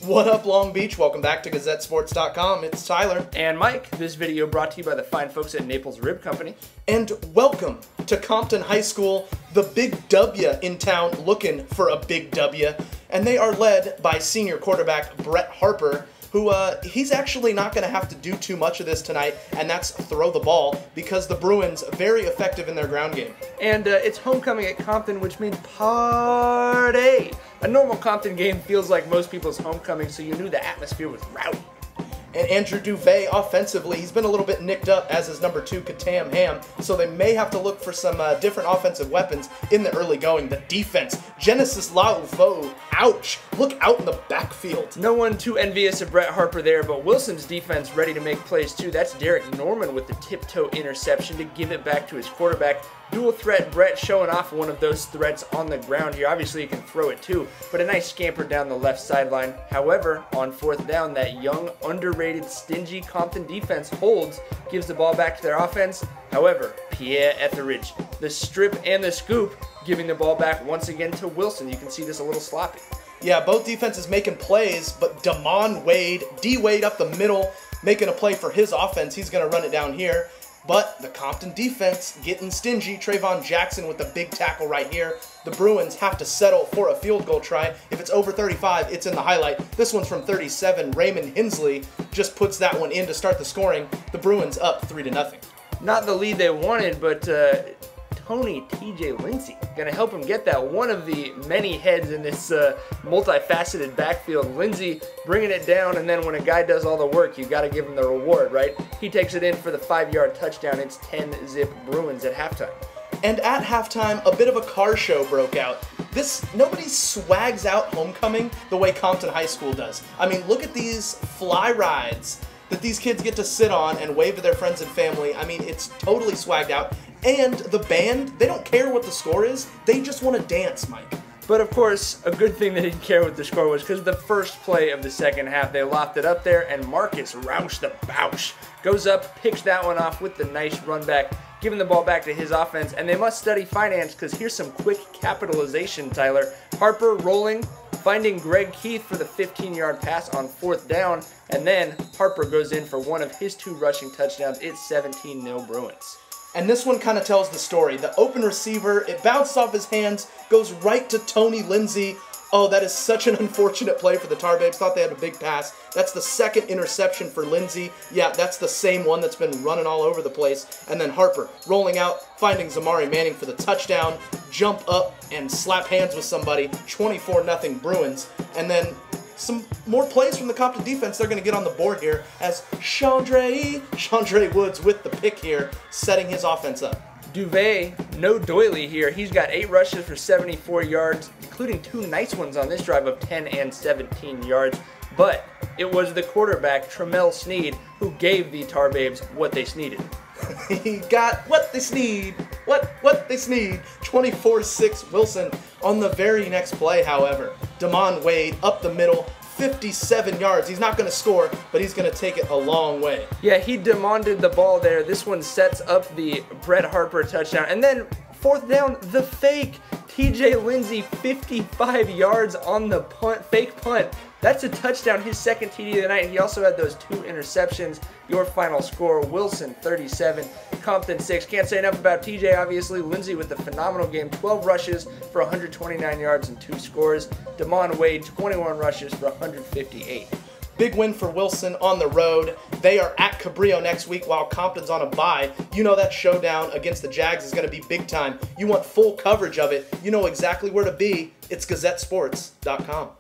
What up, Long Beach? Welcome back to GazetteSports.com. It's Tyler. And Mike. This video brought to you by the fine folks at Naples Rib Company. And welcome to Compton High School, the big W in town looking for a big W. And they are led by senior quarterback Brett Harper, who he's actually not going to have to do too much of this tonight, and that's throw the ball, because the Bruins are very effective in their ground game. And it's homecoming at Compton, which means party. A normal Compton game feels like most people's homecoming, so you knew the atmosphere was rowdy. And Andrew Duvet, offensively, he's been a little bit nicked up, as is number 2, Katam Ham, so they may have to look for some different offensive weapons in the early going. The defense, Genesis Laufo, ouch, look out in the backfield. No one too envious of Brett Harper there, but Wilson's defense ready to make plays too. That's Derek Norman with the tiptoe interception to give it back to his quarterback. Dual threat Brett showing off one of those threats on the ground here. Obviously he can throw it too, but a nice scamper down the left sideline. However, on fourth down, that young, underrated, stingy Compton defense holds, gives the ball back to their offense. However, Pierre Etheridge, the strip and the scoop, giving the ball back once again to Wilson. You can see this a little sloppy. Yeah, both defenses making plays, but Damon Wade, D-Wade up the middle, making a play for his offense. He's going to run it down here. But the Compton defense getting stingy. Trayvon Jackson with the big tackle right here. The Bruins have to settle for a field goal try. If it's over 35, it's in the highlight. This one's from 37. Raymond Hensley just puts that one in to start the scoring. The Bruins up 3-0. Not the lead they wanted, but Tony TJ Lindsey going to help him get that. One of the many heads in this multifaceted backfield. Lindsey bringing it down, and then when a guy does all the work, you got to give him the reward, right? He takes it in for the 5-yard touchdown. It's 10-zip Bruins at halftime. And at halftime, a bit of a car show broke out. Nobody swags out homecoming the way Compton High School does. I mean, look at these fly rides that these kids get to sit on and wave to their friends and family. I mean, it's totally swagged out. And the band, they don't care what the score is. They just want to dance, Mike. But of course, a good thing they didn't care what the score was, because the first play of the second half, they lopped it up there, and Marcus Roush the Bouch goes up, picks that one off with the nice run back, giving the ball back to his offense. And they must study finance, because here's some quick capitalization, Tyler. Harper rolling, finding Greg Keith for the 15-yard pass on fourth down, and then Harper goes in for one of his 2 rushing touchdowns. It's 17-0 Bruins. And this one kind of tells the story. The open receiver, it bounced off his hands, goes right to Tony Lindsey. Oh, that is such an unfortunate play for the Tar Babes. Thought they had a big pass. That's the second interception for Lindsey. Yeah, that's the same one that's been running all over the place. And then Harper rolling out, finding Zamari Manning for the touchdown, jump up and slap hands with somebody. 24-0 Bruins. And then some more plays from the Compton defense. They're going to get on the board here as Chandre Woods with the pick here, setting his offense up. Duvet, no doily here. He's got 8 rushes for 74 yards, including 2 nice ones on this drive of 10 and 17 yards. But it was the quarterback, Tremel Sneed, who gave the Tar Babes what they sneeded. He got what they sneed. What they sneed. 24-6 Wilson on the very next play, however. Damon Wade up the middle, 57 yards. He's not going to score, but he's going to take it a long way. Yeah, he demanded the ball there. This one sets up the Brett Harper touchdown. And then fourth down, the fake. TJ Lindsey, 55 yards on the fake punt. That's a touchdown, his second TD of the night. He also had those 2 interceptions. Your final score, Wilson 37, Compton 6. Can't say enough about TJ, obviously. Lindsey with a phenomenal game, 12 rushes for 129 yards and 2 scores. Damon Wade, 21 rushes for 158. Big win for Wilson on the road. They are at Cabrillo next week while Compton's on a bye. You know that showdown against the Jags is going to be big time. You want full coverage of it. You know exactly where to be. It's GazetteSports.com.